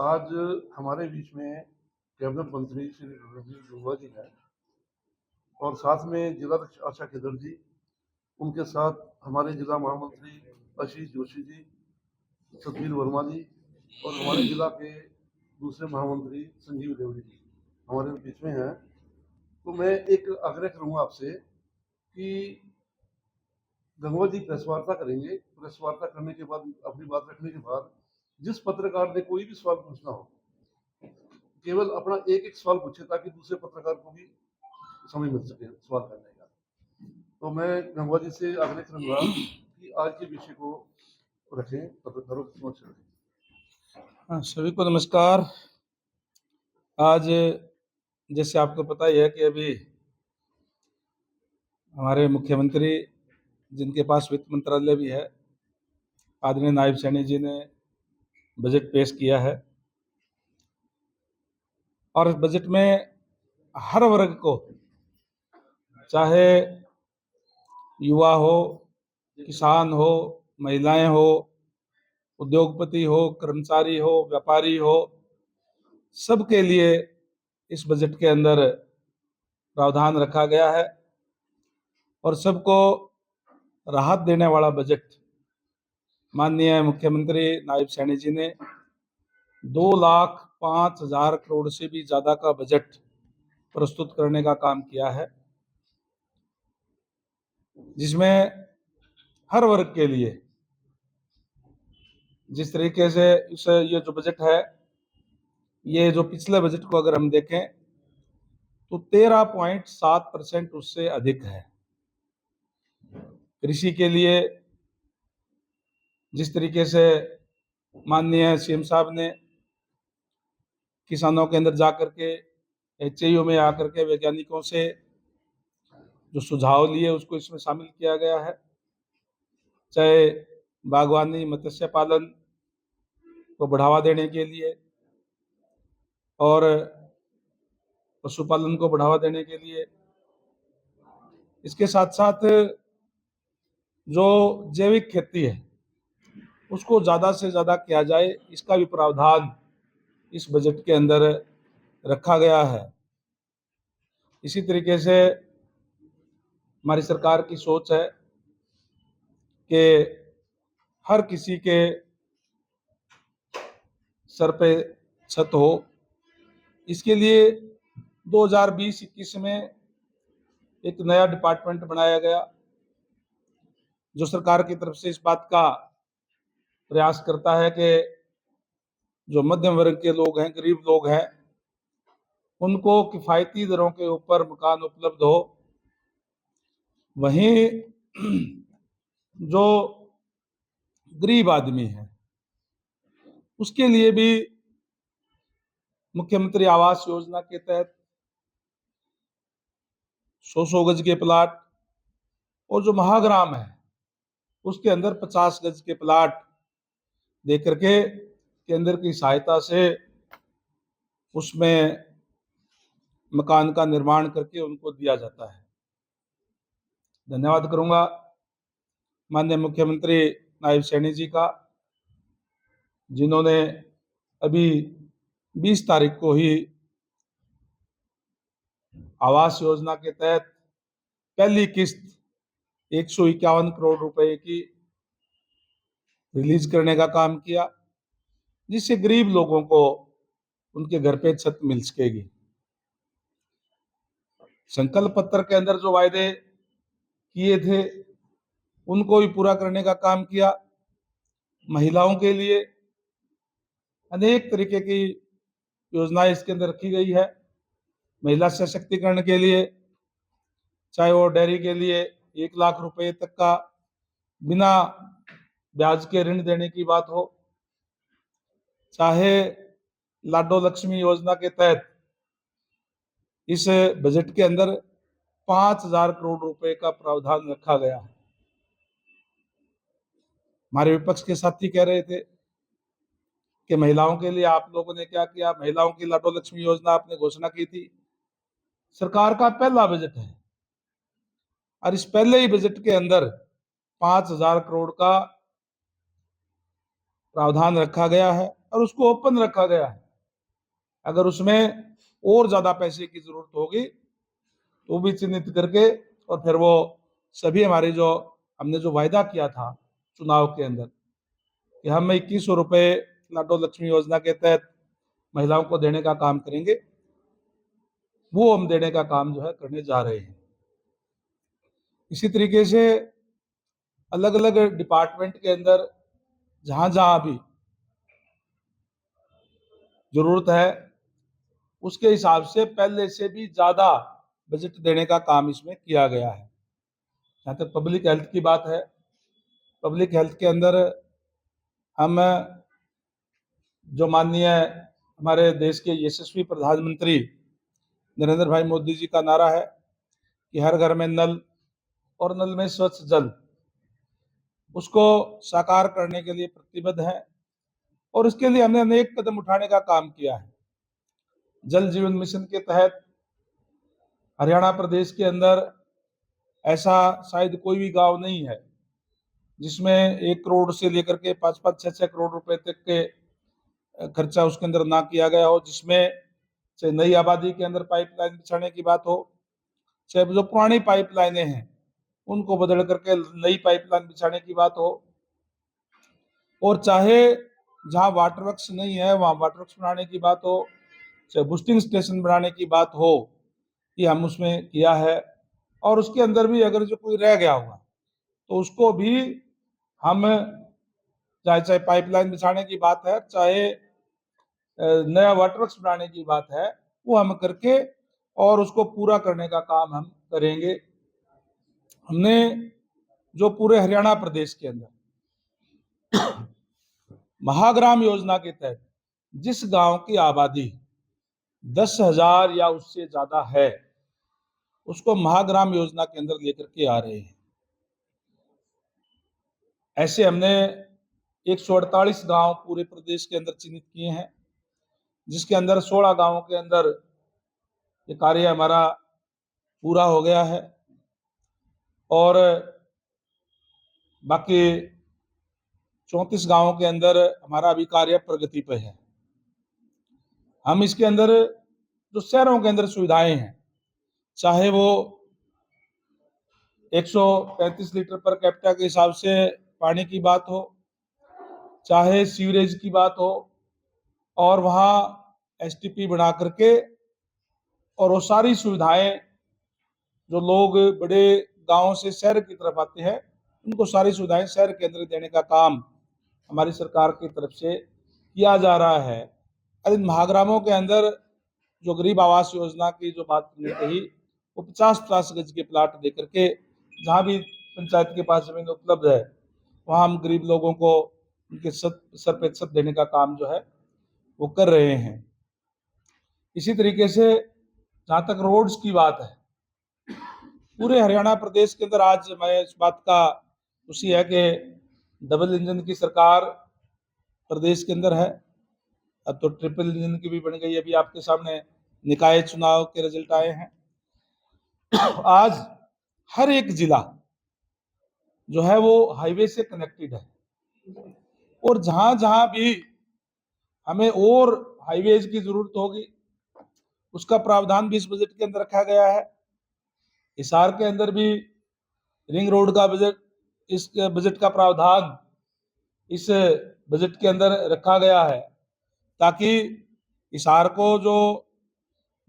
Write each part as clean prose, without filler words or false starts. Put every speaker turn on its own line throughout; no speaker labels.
आज हमारे बीच में कैबिनेट मंत्री श्री रणधीर जोगा जी हैं और साथ में जिला आशा केदर जी, उनके साथ हमारे जिला महामंत्री आशीष जोशी जी, सतवीर वर्मा जी और हमारे जिला के दूसरे महामंत्री संजीव देवड़ी जी हमारे बीच में हैं। तो मैं एक आग्रह करूंगा आपसे कि गंगवा जी प्रेस वार्ता करेंगे। प्रेस वार्ता करने के बाद, अपनी बात रखने के बाद, जिस पत्रकार ने कोई भी सवाल पूछना हो, केवल अपना एक एक सवाल पूछे ताकि दूसरे पत्रकार को भी समय मिल सके सवाल करने का। तो मैं गंगवा जी से आग्रह करूंगा कि आज के विषय को रखें, पत्रकारों के समक्ष रखें।
सभी को नमस्कार। आज जैसे आपको पता ही है कि अभी हमारे मुख्यमंत्री, जिनके पास वित्त मंत्रालय भी है, आदरणीय नायब सैनी जी ने बजट पेश किया है और इस बजट में हर वर्ग को, चाहे युवा हो, किसान हो, महिलाएं हो, उद्योगपति हो, कर्मचारी हो, व्यापारी हो, सबके लिए इस बजट के अंदर प्रावधान रखा गया है और सबको राहत देने वाला बजट माननीय मुख्यमंत्री नायब सैनी जी ने 2,05,000 करोड़ से भी ज्यादा का बजट प्रस्तुत करने का काम किया है, जिसमें हर वर्ग के लिए जिस तरीके से ये जो बजट है, ये जो पिछले बजट को अगर हम देखें तो 13.7% उससे अधिक है। कृषि के लिए जिस तरीके से माननीय सीएम साहब ने किसानों के अंदर जाकर के एचएयू में आकर के वैज्ञानिकों से जो सुझाव लिए उसको इसमें शामिल किया गया है, चाहे बागवानी, मत्स्य पालन को बढ़ावा देने के लिए और पशुपालन को बढ़ावा देने के लिए। इसके साथ साथ जो जैविक खेती है उसको ज़्यादा से ज़्यादा किया जाए, इसका भी प्रावधान इस बजट के अंदर रखा गया है। इसी तरीके से हमारी सरकार की सोच है कि हर किसी के सर पे छत हो। इसके लिए 2020-21 में एक नया डिपार्टमेंट बनाया गया, जो सरकार की तरफ से इस बात का प्रयास करता है कि जो मध्यम वर्ग के लोग हैं, गरीब लोग हैं, उनको किफ़ायती दरों के ऊपर मकान उपलब्ध हो। वहीं जो गरीब आदमी है उसके लिए भी मुख्यमंत्री आवास योजना के तहत 100 गज के प्लाट और जो महाग्राम है उसके अंदर 50 गज के प्लाट दे करके केंद्र की सहायता से उसमें मकान का निर्माण करके उनको दिया जाता है। धन्यवाद करूंगा माननीय मुख्यमंत्री नायब सैनी जी का, जिन्होंने अभी 20 तारीख को ही आवास योजना के तहत पहली किस्त 151 करोड़ रुपए की रिलीज करने का काम किया, जिससे गरीब लोगों को उनके घर पे छत मिल सकेगी। संकल्प पत्र के अंदर जो वायदे किए थे उनको भी पूरा करने का काम किया। महिलाओं के लिए अनेक तरीके की योजनाएं इसके अंदर रखी गई है। महिला सशक्तिकरण के लिए, चाहे वो डेयरी के लिए 1 लाख रुपए तक का बिना ब्याज के ऋण देने की बात हो, चाहे लाडो लक्ष्मी योजना के तहत इस बजट के अंदर 5,000 करोड़ रुपए का प्रावधान रखा गया है। हमारे विपक्ष के साथी कह रहे थे कि महिलाओं के लिए आप लोगों ने क्या किया, महिलाओं की लाडो लक्ष्मी योजना आपने घोषणा की थी। सरकार का पहला बजट है और इस पहले ही बजट के अंदर 5,000 करोड़ का प्रावधान रखा गया है। और उसको ओपन रखा गया है। अगर उसमें और ज्यादा पैसे की जरूरत होगी तो भी चिन्हित करके, और फिर वो सभी हमारे जो हमने जो वायदा किया था चुनाव के अंदर कि हम 2100 रुपए लाडो लक्ष्मी योजना के तहत महिलाओं को देने का काम करेंगे, वो हम देने का काम जो है करने जा रहे हैं। इसी तरीके से अलग अलग डिपार्टमेंट के अंदर जहां जहां भी जरूरत है उसके हिसाब से पहले से भी ज्यादा बजट देने का काम इसमें किया गया है। जहाँ तक पब्लिक हेल्थ की बात है, पब्लिक हेल्थ के अंदर हम जो माननीय हमारे देश के यशस्वी प्रधानमंत्री नरेंद्र भाई मोदी जी का नारा है कि हर घर में नल और नल में स्वच्छ जल, उसको साकार करने के लिए प्रतिबद्ध है और इसके लिए हमने अनेक कदम उठाने का काम किया है। जल जीवन मिशन के तहत हरियाणा प्रदेश के अंदर ऐसा शायद कोई भी गांव नहीं है जिसमें 1 करोड़ से लेकर के 5-5, 6-6 करोड़ रुपए तक के खर्चा उसके अंदर ना किया गया हो, जिसमें चाहे नई आबादी के अंदर पाइपलाइन बिछाने की बात हो, चाहे जो पुरानी पाइपलाइनें हैं उनको बदल करके नई पाइपलाइन बिछाने की बात हो, और चाहे जहां वाटर वर्क्स नहीं है वहां वाटर वर्क्स बनाने की बात हो, चाहे बूस्टिंग स्टेशन बनाने की बात हो, कि हम उसमें किया है। और उसके अंदर भी अगर जो कोई रह गया होगा तो उसको भी हम, चाहे चाहे पाइपलाइन बिछाने की बात है, चाहे नया वाटर वर्क्स बनाने की बात है, वो हम करके और उसको पूरा करने का काम हम करेंगे। हमने जो पूरे हरियाणा प्रदेश के अंदर महाग्राम योजना के तहत जिस गांव की आबादी 10,000 या उससे ज्यादा है उसको महाग्राम योजना के अंदर लेकर के आ रहे हैं। ऐसे हमने 148 गांव पूरे प्रदेश के अंदर चिन्हित किए हैं, जिसके अंदर 16 गांवों के अंदर ये कार्य हमारा पूरा हो गया है और बाकी 34 गांवों के अंदर हमारा अभी कार्य प्रगति पे है। हम इसके अंदर जो शहरों के अंदर सुविधाएं हैं, चाहे वो 135 लीटर पर कैपिटा के हिसाब से पानी की बात हो, चाहे सीवरेज की बात हो, और वहां एसटीपी बना करके और वो सारी सुविधाएं जो लोग बड़े गांव से शहर की तरफ आते हैं उनको सारी सुविधाएं शहर के अंदर देने का काम हमारी सरकार की तरफ से किया जा रहा है। और इन महाग्रामों के अंदर जो गरीब आवास योजना की जो बात हमने कही, वो 50-50 गज के प्लाट देकर के जहाँ भी पंचायत के पास जमीन उपलब्ध है वहाँ हम गरीब लोगों को उनके 100% देने का काम जो है वो कर रहे हैं। इसी तरीके से जहाँ तक रोड्स की बात है, पूरे हरियाणा प्रदेश के अंदर आज मैं इस बात का खुशी है कि डबल इंजन की सरकार प्रदेश के अंदर है। अब तो ट्रिपल इंजन की भी बन गई। अभी आपके सामने निकाय चुनाव के रिजल्ट आए हैं। आज हर एक जिला जो है वो हाईवे से कनेक्टेड है और जहां जहां भी हमें और हाईवेज की जरूरत होगी उसका प्रावधान भी इस बजट के अंदर रखा गया है। हिसार के अंदर भी रिंग रोड का बजट, इस बजट का प्रावधान इस बजट के अंदर रखा गया है ताकि हिसार को जो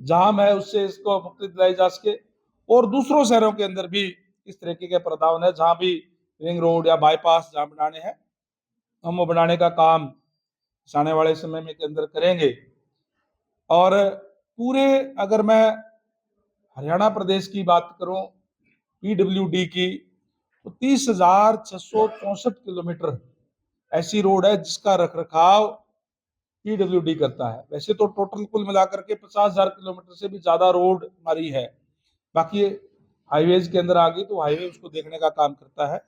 जाम है उससे इसको मुक्ति दिलाई जा सके और दूसरों शहरों के अंदर भी इस तरीके के प्रावधान है जहां भी रिंग रोड या बाईपास जहां बनाने हैं हम वो बनाने का काम आने वाले समय में के अंदर करेंगे। और पूरे अगर मैं हरियाणा प्रदेश की बात करूं पीडब्ल्यूडी की, तो 30,664 किलोमीटर ऐसी रोड है जिसका रखरखाव पीडब्ल्यूडी करता है। वैसे तो टोटल कुल मिलाकर के 50,000 किलोमीटर से भी ज्यादा रोड हमारी है, बाकी हाईवेज के अंदर आ गई तो हाईवे उसको देखने का काम करता है,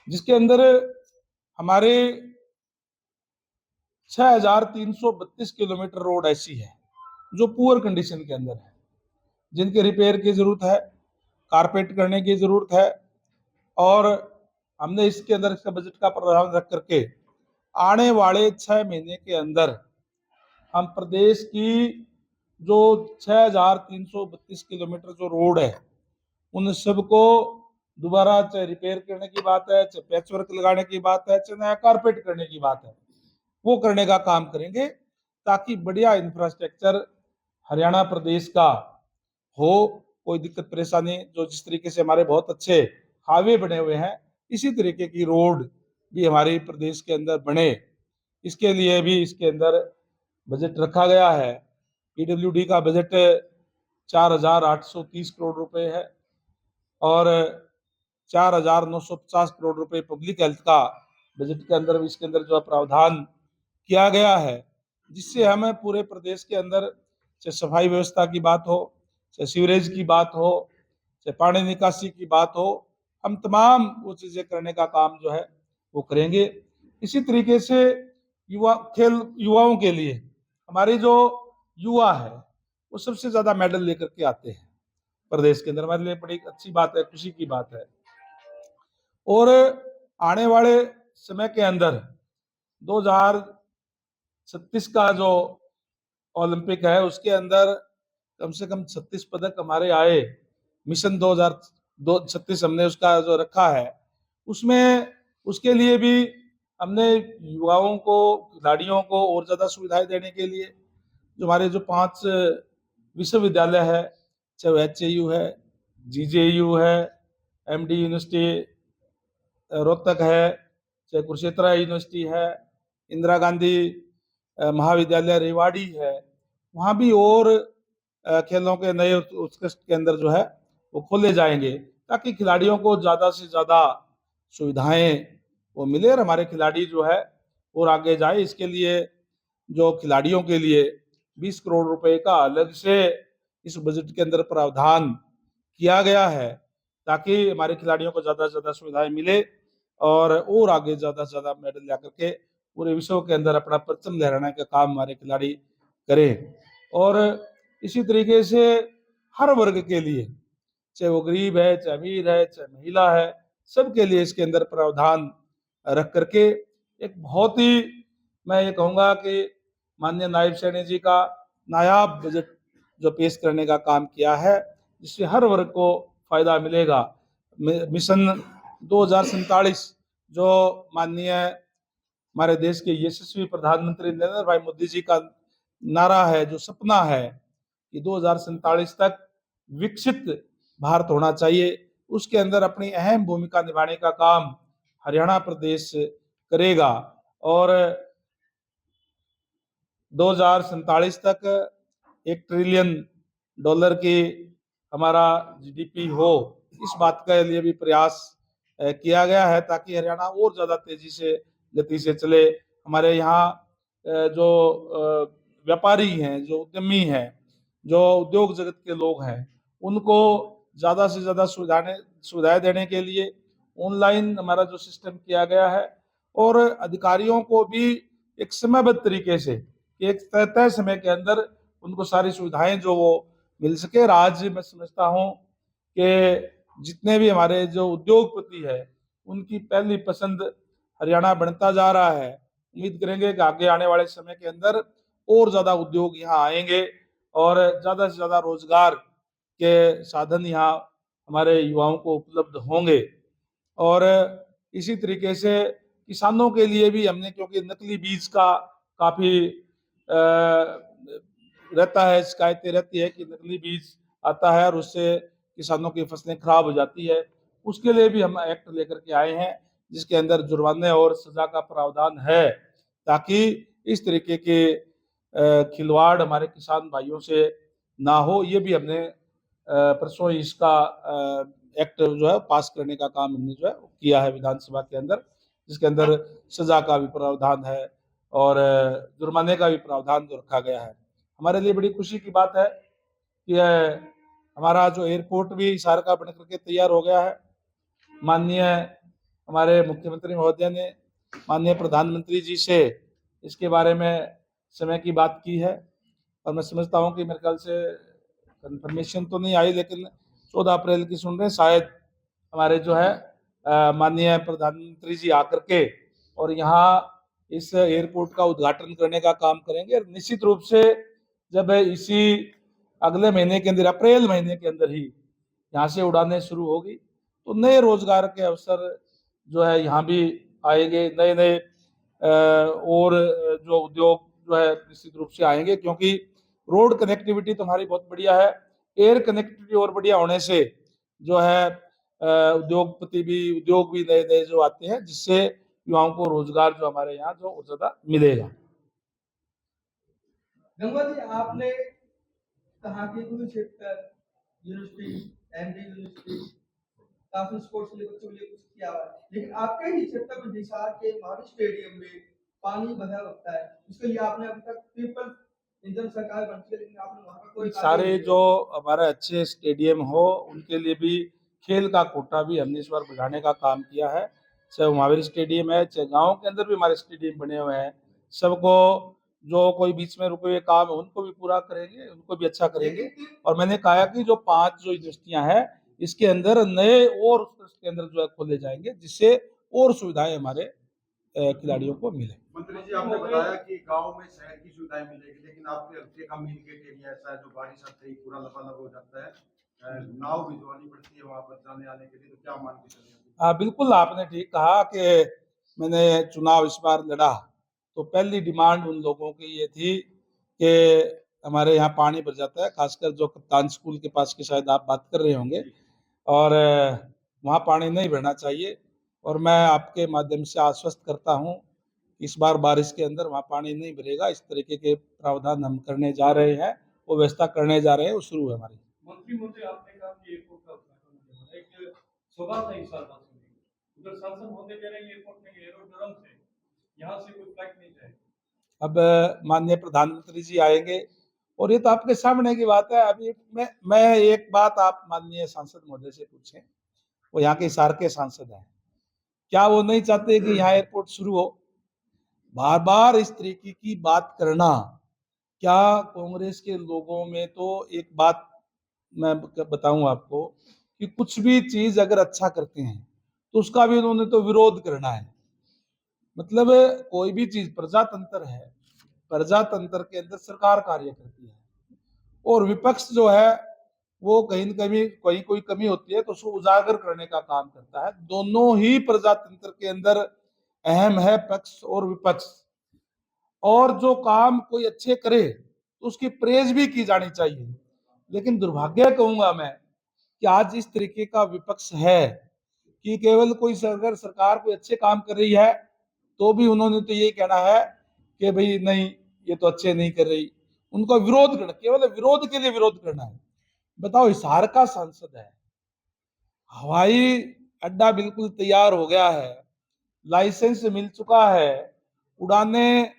जिसके अंदर हमारे 6,332 किलोमीटर रोड ऐसी है जो पुअर कंडीशन के अंदर है, जिनके रिपेयर की जरूरत है, कारपेट करने की जरूरत है। और हमने इसके अंदर इसका बजट का प्रावधान रख करके आने वाले 6 महीने के अंदर हम प्रदेश की जो 6,332 किलोमीटर जो रोड है उन सबको दोबारा चाहे रिपेयर करने की बात है, चाहे पैच वर्क लगाने की बात है, चाहे नया कारपेट करने की बात है, वो करने का काम करेंगे ताकि बढ़िया इंफ्रास्ट्रक्चर हरियाणा प्रदेश का हो। कोई दिक्कत परेशानी, जो जिस तरीके से हमारे बहुत अच्छे हाईवे बने हुए हैं, इसी तरीके की रोड भी हमारे प्रदेश के अंदर बने, इसके लिए भी इसके अंदर बजट रखा गया है। पीडब्ल्यूडी का बजट 4,830 करोड़ रुपए है और 4,950 करोड़ रुपए पब्लिक हेल्थ का बजट के अंदर इसके अंदर जो प्रावधान किया गया है, जिससे हमें पूरे प्रदेश के अंदर चाहे सफाई व्यवस्था की बात हो, चाहे सीवरेज की बात हो, चाहे पानी निकासी की बात हो, हम तमाम वो चीजें करने का काम जो है वो करेंगे। इसी तरीके से युवाओं के लिए हमारे जो युवा है वो सबसे ज्यादा मेडल लेकर के आते हैं प्रदेश के अंदर, हमारे लिए बड़ी अच्छी बात है, खुशी की बात है। और आने वाले समय के अंदर 2036 का जो ओलंपिक है उसके अंदर कम से कम 36 पदक हमारे आए। मिशन 2036 हमने उसका जो रखा है, उसमें उसके लिए भी हमने युवाओं को, खिलाड़ियों को और ज्यादा सुविधाएं देने के लिए जो हमारे जो 5 विश्वविद्यालय है, चाहे HAU है, GJU है, MD यूनिवर्सिटी रोहतक है, चाहे कुरुक्षेत्र यूनिवर्सिटी है, इंदिरा गांधी महाविद्यालय रेवाड़ी है, वहाँ भी और खेलों के नए उत्कृष्ट केंद्र जो है वो खोले जाएंगे ताकि खिलाड़ियों को ज्यादा से ज्यादा सुविधाएं वो मिले और हमारे खिलाड़ी जो है और आगे जाए। इसके लिए जो खिलाड़ियों के लिए 20 करोड़ रुपए का अलग से इस बजट के अंदर प्रावधान किया गया है ताकि हमारे खिलाड़ियों को ज्यादा से ज्यादा सुविधाएं मिले और आगे ज्यादा से ज्यादा मेडल ला करके पूरे विश्व के अंदर अपना परचम लहराने का काम हमारे खिलाड़ी करें। और इसी तरीके से हर वर्ग के लिए, चाहे वो गरीब है, चाहे अमीर है, चाहे महिला है, सबके लिए इसके अंदर प्रावधान रख करके एक बहुत ही, मैं ये कहूँगा कि माननीय नायब सैनी जी का नायाब बजट जो पेश करने का काम किया है, जिससे हर वर्ग को फायदा मिलेगा। मिशन 2047 जो माननीय हमारे देश के यशस्वी प्रधानमंत्री नरेंद्र भाई मोदी जी का नारा है, जो सपना है कि 2047 तक विकसित भारत होना चाहिए, उसके अंदर अपनी अहम भूमिका निभाने का काम हरियाणा प्रदेश करेगा। और 2047 तक $1 ट्रिलियन की हमारा GDP हो, इस बात के लिए भी प्रयास किया गया है ताकि हरियाणा और ज्यादा तेजी से गति से चले। हमारे यहाँ जो व्यापारी हैं, जो उद्यमी हैं, जो उद्योग जगत के लोग हैं, उनको ज्यादा से ज्यादा सुविधाएं देने के लिए ऑनलाइन हमारा जो सिस्टम किया गया है और अधिकारियों को भी एक समयबद्ध तरीके से, एक तय समय के अंदर उनको सारी सुविधाएं जो वो मिल सके। आज मैं समझता हूँ कि जितने भी हमारे जो उद्योगपति है उनकी पहली पसंद हरियाणा बनता जा रहा है। उम्मीद करेंगे कि आगे आने वाले समय के अंदर और ज्यादा उद्योग यहाँ आएंगे और ज्यादा से ज्यादा रोजगार के साधन यहाँ हमारे युवाओं को उपलब्ध होंगे। और इसी तरीके से किसानों के लिए भी हमने, क्योंकि नकली बीज का काफी रहता है, शिकायतें रहती है कि नकली बीज आता है और उससे किसानों की फसलें खराब हो जाती है, उसके लिए भी हम एक्ट लेकर के आए हैं जिसके अंदर जुर्माने और सजा का प्रावधान है ताकि इस तरीके के खिलवाड़ हमारे किसान भाइयों से ना हो। ये भी हमने परसों इसका एक्ट जो है पास करने का काम हमने जो है किया है विधानसभा के अंदर, जिसके अंदर सजा का भी प्रावधान है और जुर्माने का भी प्रावधान जो रखा गया है। हमारे लिए बड़ी खुशी की बात है कि हमारा जो एयरपोर्ट भी हिसार का बन करके तैयार हो गया है। माननीय हमारे मुख्यमंत्री महोदय ने माननीय प्रधानमंत्री जी से इसके बारे में समय की बात की है और मैं समझता हूँ कि मेरे ख्याल से कंफर्मेशन तो नहीं आई, लेकिन 14 अप्रैल की सुन रहे हैं, शायद हमारे जो है माननीय प्रधानमंत्री जी आकर के और यहाँ इस एयरपोर्ट का उद्घाटन करने का काम करेंगे। और निश्चित रूप से जब इसी अगले महीने के अंदर, अप्रैल महीने के अंदर ही यहाँ से उड़ानें शुरू होगी, तो नए रोजगार के अवसर जो है यहाँ भी आएंगे, नए नए और जो उद्योग जो है निश्चित रूप से आएंगे, क्योंकि रोड कनेक्टिविटी तो हमारी बहुत बढ़िया है। एयर कनेक्टिविटी और बढ़िया होने से जो है उद्योग भी नए नए जो आते हैं, जिससे युवाओं को रोजगार जो हमारे यहाँ जो ज्यादा मिलेगा।
गंगा जी, आपने कहा कि कुरुक्षेत्र यूनिवर्सिटी, एमडी यूनिवर्सिटी, काफी स्पोर्ट्स के लिए बच्चों के लिए कुछ किया हुआ है, लेकिन आपके ही क्षेत्र में हिसार के महावीर स्टेडियम में पानी भरा रहता है, उसके लिए आपने अभी तक ट्रिपल इंजन सरकार बनती है, लेकिन आपने वहां पर कोई
सारे जो हमारे अच्छे स्टेडियम हो उनके लिए भी खेल का कोटा भी हमने इस बार बढ़ाने का काम किया है। चाहे महावीर स्टेडियम है, चाहे गाँव के अंदर भी हमारे स्टेडियम बने हुए हैं, सबको जो कोई बीच में रुके हुए काम है उनको भी पूरा करेंगे, उनको भी अच्छा करेंगे। और मैंने कहा कि जो 5 जो यूनिवर्सिटियां हैं इसके अंदर नए और उसके अंदर जो है खोले जाएंगे, जिससे और सुविधाएं हमारे खिलाड़ियों को मिले।
मंत्री जी, आपने बताया कि गांव में शहर की सुविधाएं मिलेगी, लेकिन आपके हल्के का मीनगेट एरिया ऐसा है जो बारिश आते ही पूरा लबालब हो जाता है, नाव भिजवानी पड़ती है वहां पर जाने आने के लिए, तो क्या मान के चलिए?
बिल्कुल आपने ठीक कहा कि मैंने चुनाव इस बार लड़ा तो पहली डिमांड उन लोगों की ये थी कि हमारे यहाँ पानी भर जाता है, खासकर जो कप्तान स्कूल के पास की शायद आप बात कर रहे होंगे, और वहाँ पानी नहीं भरना चाहिए। और मैं आपके माध्यम से आश्वस्त करता हूँ इस बार बारिश के अंदर वहाँ पानी नहीं भरेगा। इस तरीके के प्रावधान हम करने जा रहे हैं, वो व्यवस्था करने जा रहे हैं, वो शुरू है हमारी।
मंत्री महोदय, आपने कहा कि एयरपोर्ट का उद्घाटन एक सौगात है इस साल उधर सांसद महोदय कह रहे हैं एयरपोर्ट में एरोड्रम से यहाँ से कोई फ्लाइट नहीं जाएगी।
अब माननीय प्रधानमंत्री जी आएंगे और ये तो आपके सामने की बात है। अभी मैं एक बात आप माननीय सांसद महोदय से पूछें, वो यहाँ के हिसार के सांसद हैं, क्या वो नहीं चाहते कि यहाँ एयरपोर्ट शुरू हो? बार बार इस तरीके की बात करना, क्या कांग्रेस के लोगों में तो एक बात मैं बताऊं आपको कि कुछ भी चीज अगर अच्छा करते हैं तो उसका भी उन्होंने तो विरोध करना है। मतलब कोई भी चीज प्रजातंत्र है, प्रजातंत्र के अंदर सरकार कार्य करती है और विपक्ष जो है वो कहीं न कहीं कोई कमी होती है तो उसको उजागर करने का काम करता है। दोनों ही प्रजातंत्र के अंदर अहम है, पक्ष और विपक्ष। और जो काम कोई अच्छे करे तो उसकी प्रेज भी की जानी चाहिए। लेकिन दुर्भाग्य कहूंगा मैं कि आज इस तरीके का विपक्ष है कि केवल कोई अगर सरकार कोई अच्छे काम कर रही है तो भी उन्होंने तो यही कहना है कि भाई नहीं, ये तो अच्छे नहीं कर रही, उनका विरोध करना, केवल विरोध के लिए विरोध करना है। बताओ, हिसार का सांसद है, हवाई अड्डा बिल्कुल तैयार हो गया है, लाइसेंस मिल चुका है, उड़ाने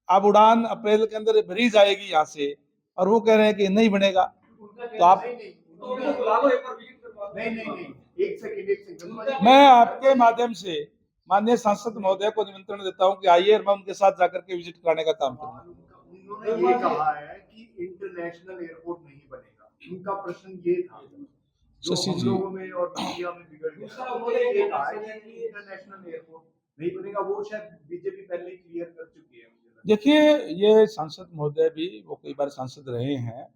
अब उड़ान अप्रैल के अंदर भरी जाएगी यहाँ से, और वो कह रहे हैं कि नहीं बनेगा। तो आप
नहीं, एक सेकंड,
मैं आपके माध्यम से माननीय सांसद महोदय को निमंत्रण देता हूं कि आइए और मैं उनके साथ जाकर के विजिट कराने का काम करूंगा।
उन्होंने ये कहा है कि इंटरनेशनल एयरपोर्ट नहीं बनेगा, उनका प्रश्न ये था जो
शशि
हम
जी,
लोगों में और मीडिया में बिगड़ गया। उन्होंने ये कहा है कि इंटरनेशनल एयरपोर्ट नहीं बनेगा, वो शायद बीजेपी पहले ही क्लियर कर चुकी है।
देखिए, ये सांसद महोदय भी वो कई बार सांसद रहे हैं,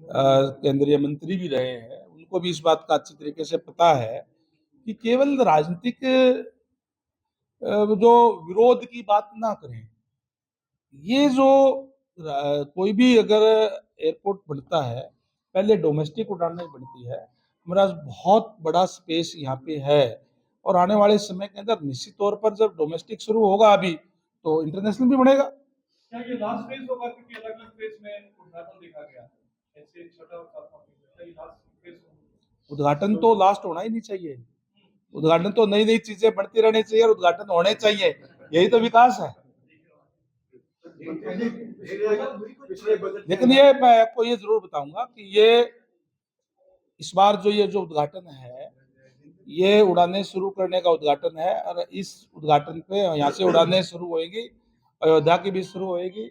केंद्रीय मंत्री भी रहे हैं, उनको भी इस बात का अच्छी तरीके से पता है कि केवल राजनीतिक जो विरोध की बात ना करें। ये जो कोई भी अगर एयरपोर्ट बनता है, पहले डोमेस्टिक उड़ानें बनती है। हमारा बहुत बड़ा स्पेस यहाँ पे है और आने वाले समय के अंदर निश्चित तौर पर जब डोमेस्टिक शुरू होगा अभी तो इंटरनेशनल भी बनेगा।
क्या ये लास्ट फेज होगा, क्योंकि अलग अलग फेज में उद्घाटन देखा गया है, ऐसे छठा और सातवां फेज, लास्ट फेज
उद्घाटन तो लास्ट होना ही नहीं चाहिए। उद्घाटन तो नई नई चीजें बढ़ती रहनी चाहिए और उद्घाटन होने चाहिए, यही तो विकास है। लेकिन ये मैं आपको ये जरूर बताऊंगा कि ये इस बार जो उद्घाटन है, ये उड़ानें शुरू करने का उद्घाटन है और इस उद्घाटन पे यहाँ से उड़ानें शुरू होएगी, अयोध्या की भी शुरू होएगी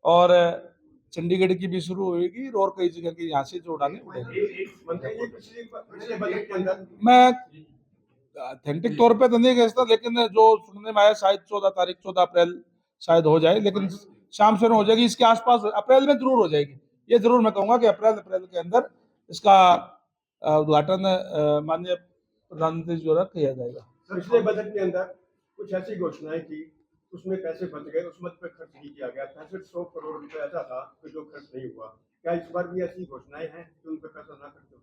और चंडीगढ़ की भी शुरू होएगी और कई जगह की यहाँ से जो उड़ानें उड़ेगी। मैं ऑथेंटिक तौर पे तो नहीं कहता, लेकिन जो सुनने में आया शायद 14 अप्रैल शायद हो जाए, लेकिन शाम से हो जाएगी, इसके आसपास अप्रैल में जरूर हो जाएगी। ये जरूर मैं कहूंगा कि अप्रैल के अंदर इसका उद्घाटन माननीय प्रधानमंत्री जी द्वारा किया जाएगा।
पिछले बजट के अंदर कुछ ऐसी घोषणाएं की, उसमें पैसे बच गए, उस मत पे खर्च नहीं किया गया। 6500 करोड़ रुपए ऐसा था कि जो खर्च नहीं हुआ। क्या इस बार भी ऐसी घोषणाएं हैं कि उन पे पैसा ना खर्च हो?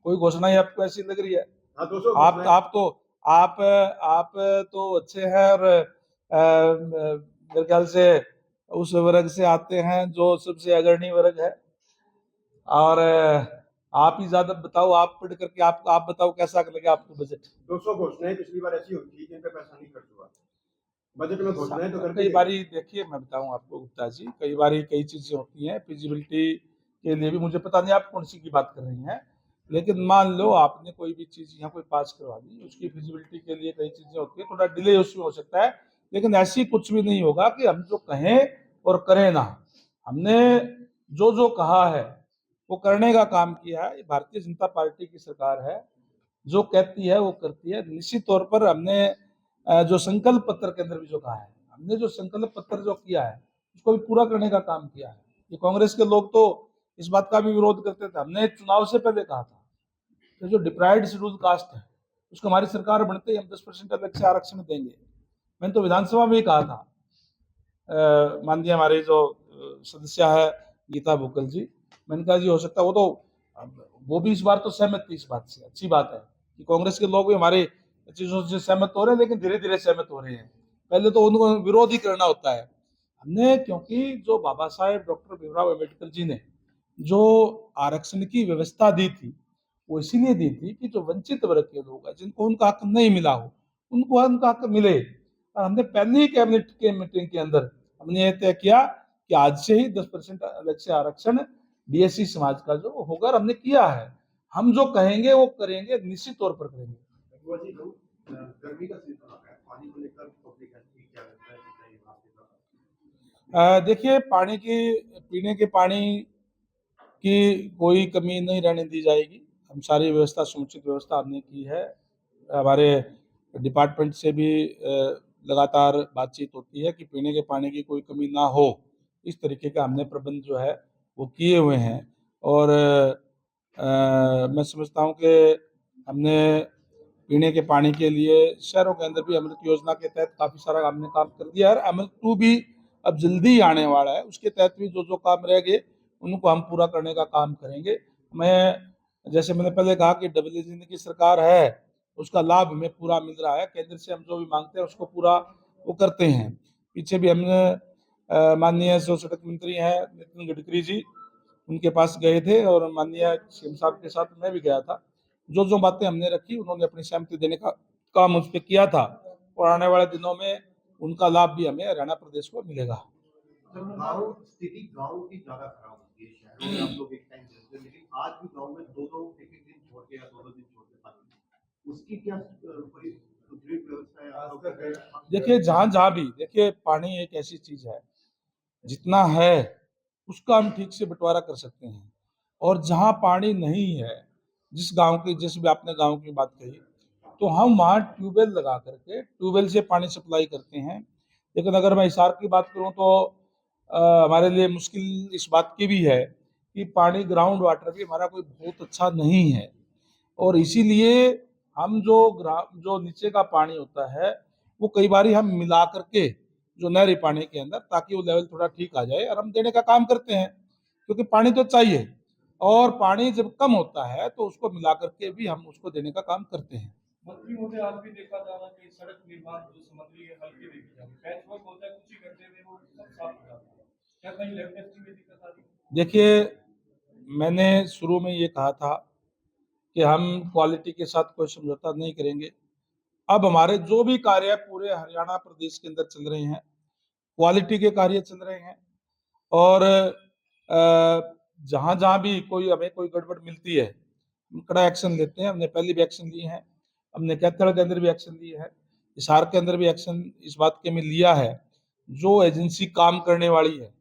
कोई घोषणा ही आपको ऐसी लग रही है?
हाँ, 200
आप तो अच्छे हैं और मेरे ख्याल से उस वर्ग से आते हैं जो सबसे अग्रणी वर्ग है, और आप ही ज्यादा बताओ, आप पढ़ करके आप बताओ कैसा लगे आपको बजट?
200 घोषणाएं पिछली बार ऐसी हुई थी जिन पे पैसा नहीं खर्च हुआ। बजट में घोषणाएं तो करके
कई बारी देखिए, मैं बताऊं आपको गुप्ता जी, कई बारी कई चीजें होती हैं फिजिबिलिटी के लिए भी, मुझे पता नहीं आप कौन सी की बात कर रही हैं, लेकिन मान लो आपने कोई भी चीज यहाँ कोई पास करवा दी, उसकी फिजिबिलिटी के लिए कई चीजें होती है, थोड़ा डिले उसमें हो सकता है, लेकिन ऐसी कुछ भी नहीं होगा कि हम जो कहें और करें ना। हमने जो कहा है वो करने का काम किया है। भारतीय जनता पार्टी की सरकार है, जो कहती है वो करती है। निश्चित तौर पर हमने जो संकल्प पत्र के अंदर भी जो कहा है, हमने जो संकल्प पत्र जो किया है उसको भी पूरा करने का काम किया है। ये कांग्रेस के लोग तो इस बात का भी विरोध करते थे। हमने चुनाव से पहले कहा था कि जो डिप्राइव्ड शेड्यूल कास्ट है उसको हमारी सरकार बनते ही हम 10% अलग से आरक्षण देंगे। मैंने तो विधानसभा में ही कहा था, माननीय हमारे जो सदस्य है गीता भुक्कल जी, मैंने कहा जी हो सकता है वो भी इस बार तो सहमत थी इस बात से। अच्छी बात है कि कांग्रेस के लोग भी हमारे चीजों से सहमत हो रहे हैं, लेकिन धीरे धीरे सहमत हो रहे हैं। पहले तो उनको विरोध ही करना होता है। हमने, क्योंकि जो बाबा साहेब डॉक्टर भीमराव अम्बेडकर जी ने जो आरक्षण की व्यवस्था दी थी, वो इसीलिए दी थी कि जो वंचित वर्ग के लोग हैं, जिनको उनका हक नहीं मिला हो, उनको उनका हक मिले। और हमने पहली ही कैबिनेट के मीटिंग के अंदर हमने ये तय किया कि आज से ही 10% अलग से आरक्षण बीएससी समाज का जो होगा, हमने किया है। हम जो कहेंगे वो करेंगे, निश्चित तौर पर करेंगे।
गर्मी का सीजन आ गया है, पानी को लेकर पब्लिक हेल्थ की क्या लगता है?
देखिए, पानी की, पीने के पानी की कोई कमी नहीं रहने दी जाएगी। हम सारी व्यवस्था, समुचित व्यवस्था हमने की है। हमारे डिपार्टमेंट से भी लगातार बातचीत होती है कि पीने के पानी की कोई कमी ना हो। इस तरीके का हमने प्रबंध जो है वो किए हुए हैं। और मैं समझता हूँ कि हमने पीने के पानी के लिए शहरों के अंदर भी अमृत योजना के तहत काफ़ी सारा हमने काम कर दिया है। अमृत 2 भी अब जल्दी ही आने वाला है, उसके तहत भी जो काम रह गए उनको हम पूरा करने का काम करेंगे। जैसे मैंने पहले कहा कि डबल इंजन की सरकार है, उसका लाभ हमें पूरा मिल रहा है। केंद्र से हम जो भी मांगते हैं उसको पूरा वो करते हैं। पीछे भी हमने माननीय जो सड़क मंत्री हैं नितिन गडकरी जी, उनके पास गए थे और माननीय सीएम साहब के साथ मैं भी गया था। जो बातें हमने रखी, उन्होंने अपनी सहमति देने का काम उस पर किया था, और आने वाले दिनों में उनका लाभ भी हमें हरियाणा प्रदेश को मिलेगा।
गाँव स्थिति गाँव की ज्यादा खराब होती है। शहरों में आप लोग एक टाइम देते हैं, लेकिन आज भी गाँव में एक दिन छोड़ के या दो दिन छोड़ के पानी, उसकी क्या व्यवस्था है?
देखिए, जहाँ भी देखिए, पानी एक ऐसी चीज है, जितना है उसका हम ठीक से बंटवारा कर सकते हैं। और जहाँ पानी नहीं है, जिस भी आपने गांव की बात कही, तो हम वहाँ ट्यूबवेल लगा करके ट्यूबवेल से पानी सप्लाई करते हैं। लेकिन अगर मैं हिसार की बात करूँ तो हमारे लिए मुश्किल इस बात की भी है कि पानी, ग्राउंड वाटर भी हमारा कोई बहुत अच्छा नहीं है। और इसीलिए हम जो नीचे का पानी होता है वो कई बार हम मिला करके जो नहरी पानी के अंदर, ताकि वो लेवल थोड़ा ठीक आ जाए, और हम देने का काम करते हैं, क्योंकि पानी तो चाहिए। और पानी जब कम होता है तो उसको मिला करके भी हम उसको देने का काम करते हैं।
मंत्री महोदय, आज भी देखा जा रहा कि सड़क निर्माण जो सामग्री है हल्की देखी जा रही है, पैच वर्क होता है, कुछ ही घंटे में वो सब साफ हो जाता है। क्या कहीं लैब टेस्टिंग में दिक्कत आ रही है?
देखिए, मैंने शुरू में ये कहा था कि हम क्वालिटी के साथ कोई समझौता नहीं करेंगे। अब हमारे जो भी कार्य पूरे हरियाणा प्रदेश के अंदर चल रहे हैं, क्वालिटी के कार्य चल रहे हैं। और जहाँ जहाँ भी हमें कोई गड़बड़ मिलती है, हम कड़ा एक्शन लेते हैं। हमने पहले भी एक्शन लिए हैं, हमने कैथल के अंदर भी एक्शन लिए है, हिसार के अंदर भी एक्शन इस बात के में लिया है। जो एजेंसी काम करने वाली है,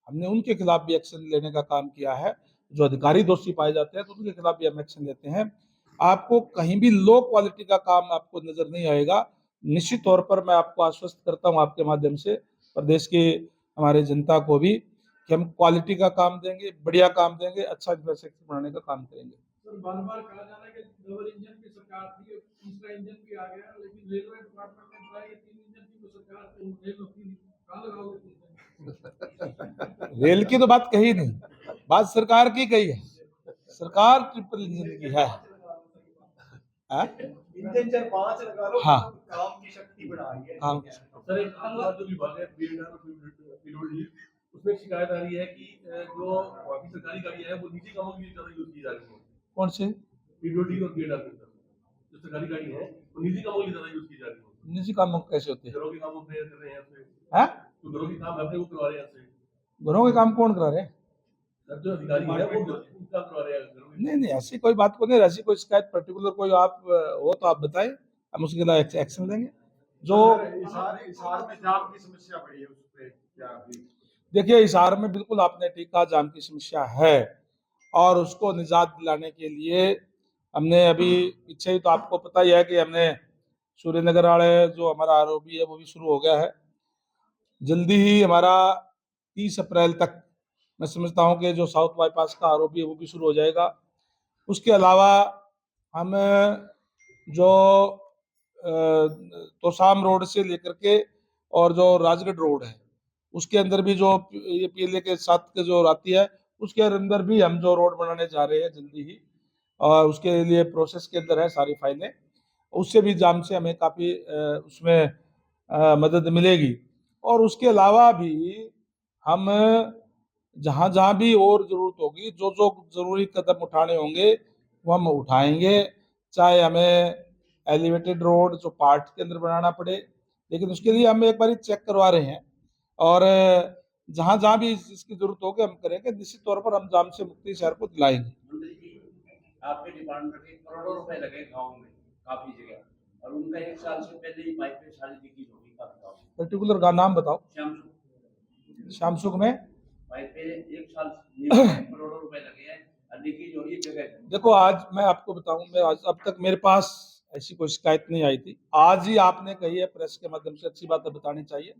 हमने उनके खिलाफ भी एक्शन लेने का काम किया है। जो अधिकारी दोषी पाए जाते हैं तो उनके खिलाफ भी हम एक्शन लेते हैं। आपको कहीं भी लो क्वालिटी का काम आपको नजर नहीं आएगा। निश्चित तौर पर मैं आपको आश्वस्त करता हूं आपके माध्यम से प्रदेश की हमारे जनता को भी कि हम क्वालिटी का काम देंगे, बढ़िया काम देंगे, अच्छा इंफ्रास्ट्रक्चर बनाने का काम करेंगे।
सर बार बार कहा जा रहा है कि डबल इंजन की सरकार थी, तीसरा इंजन भी आ गया, लेकिन रेलवे डिपार्टमेंट ने कहा कि 3 इंजन की तो सरकार रेल रोकी नहीं, कहाँ लगाओगे 3 इंजन?
रेल की तो बात कही नहीं, बात सरकार की कही है। सरकार ट्रिपल इंजन की है। हाँ?
इंजन चार 5 लगा लो,
हाँ।
काम की शक्ति बढ़ा रही है।
काम
सर एक दूसरा जो विभाग है पीडब्ल्यूडी, उसमें शिकायत आ रही है कि जो बाकी सरकारी गाड़ियां हैं वो निजी कामों के लिए ज्यादा यूज की जा रही है।
कौन से
पीडब्ल्यूडी और बीएडआर के अंदर जो सरकारी गाड़ी है वो निजी कामों के लिए ज्यादा यूज की जा रही है।
निजी काम कैसे होते हैं?
घरों के कामों पे कर रहे हैं उससे,
हैं?
तो घरों के काम अपने वो करवा रहे हैं उससे।
घरों के काम कौन करा रहे हैं?
सर जो अधिकारी है वो काम करवा रहे हैं घरों में।
नहीं, ऐसी कोई बात को नहीं, ऐसी कोई शिकायत पर्टिकुलर कोई आप हो तो आप बताएं, हम उसके खिलाफ एक्शन लेंगे। जो
हिसार में जाम की समस्या बढ़ी है, उस पे क्या अभी?
देखिए, हिसार में बिल्कुल आपने ठीक कहा, जाम की समस्या है और उसको निजात दिलाने के लिए हमने अभी पीछे ही तो आपको पता ही है कि हमने सूर्यनगर वाले जो हमारा आरओबी है वो भी शुरू हो गया है। जल्दी ही हमारा 30 अप्रैल तक मैं समझता हूं कि जो साउथ बाईपास का आरओबी है वो भी शुरू हो जाएगा। उसके अलावा हम जो तोसाम रोड से लेकर के और जो राजगढ़ रोड है उसके अंदर भी जो ये पीएलए के साथ के जो आती है उसके अंदर भी हम जो रोड बनाने जा रहे हैं जल्दी ही, और उसके लिए प्रोसेस के अंदर है सारी फाइलें। उससे भी जाम से हमें काफ़ी उसमें मदद मिलेगी। और उसके अलावा भी हम जहाँ जहाँ भी और ज़रूरत होगी, जो जो ज़रूरी कदम उठाने होंगे वो हम उठाएंगे, चाहे हमें एलिवेटेड रोड जो पार्ट के अंदर बनाना पड़े, लेकिन उसके लिए हम एक बार चेक करवा रहे हैं और जहाँ जहाँ भी इसकी जरूरत होगी हम करेंगे। निश्चित तौर पर हम जाम से मुक्ति शहर को दिलाएंगे।
मंत्री जी, आपके डिपार्टमेंट में करोड़ों रुपए लगे गांव में काफी जगह, और उनका 1 साल से पहले ही पाइपें सारी लीकेज हो गई काफी गाँव में।
पर्टिकुलर का नाम बताओ। श्यामसुख में
पाइपें 1 साल करोड़ों रुपए लगे हैं और लीकेज हो रही है जगह।
देखो, आज मैं आपको बताऊं, मैं आज अब तक मेरे पास ऐसी कोई शिकायत नहीं आई थी। आज ही आपने कही है प्रेस के माध्यम से, अच्छी बात है, बतानी चाहिए।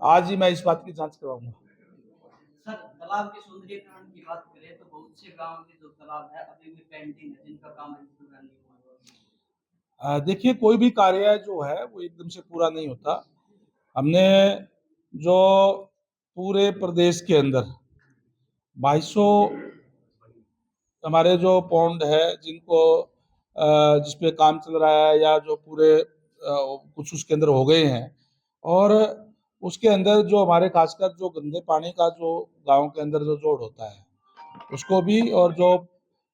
आज ही मैं इस बात की जांच करवाऊंगा।
सर तालाब के सौंदर्यीकरण की बात करें तो बहुत से गांव के जो तालाब है अभी भी पेंडिंग है, जिनका काम अभी पूरा नहीं हुआ।
देखिए, कोई भी कार्य जो है वो एकदम से पूरा नहीं होता। हमने जो पूरे प्रदेश के अंदर 2200 हमारे जो पौंड है जिनको जिसपे काम चल रहा है या जो पूरे कुछ उसके अंदर हो गए हैं, और उसके अंदर जो हमारे खासकर जो गंदे पानी का जो गांव के अंदर जो जोड़ होता है उसको भी, और जो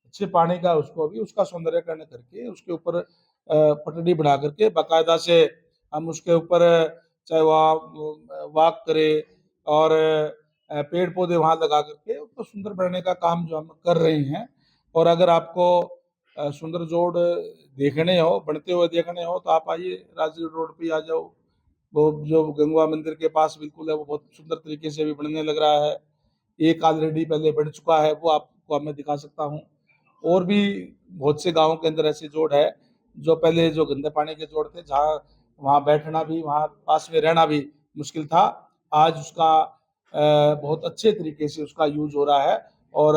अच्छे पानी का उसको भी, उसका सौंदर्यीकरण करके उसके ऊपर पटड़ी बना करके बाकायदा से हम उसके ऊपर चाहे वहाँ वॉक करें और पेड़ पौधे वहाँ लगा करके उसको सुंदर बनाने का काम जो हम कर रहे हैं। और अगर आपको सुंदर जोड़ देखने हो, बनते हुए देखने हो, तो आप आइए, राजगढ़ रोड पे आ जाओ। वो जो गंगवा मंदिर के पास बिल्कुल है, वो बहुत सुंदर तरीके से भी बनने लग रहा है। एक ऑलरेडी पहले बन चुका है, वो आपको मैं दिखा सकता हूँ। और भी बहुत से गाँव के अंदर ऐसे जोड़ है जो पहले जो गंदे पानी के जोड़ थे, जहाँ वहाँ बैठना भी, वहाँ पास में रहना भी मुश्किल था, आज उसका बहुत अच्छे तरीके से उसका यूज हो रहा है। और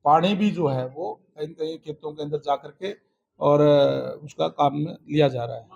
पानी भी जो है वो कहीं कहीं खेतों के अंदर जा करके और उसका काम में लिया जा रहा है।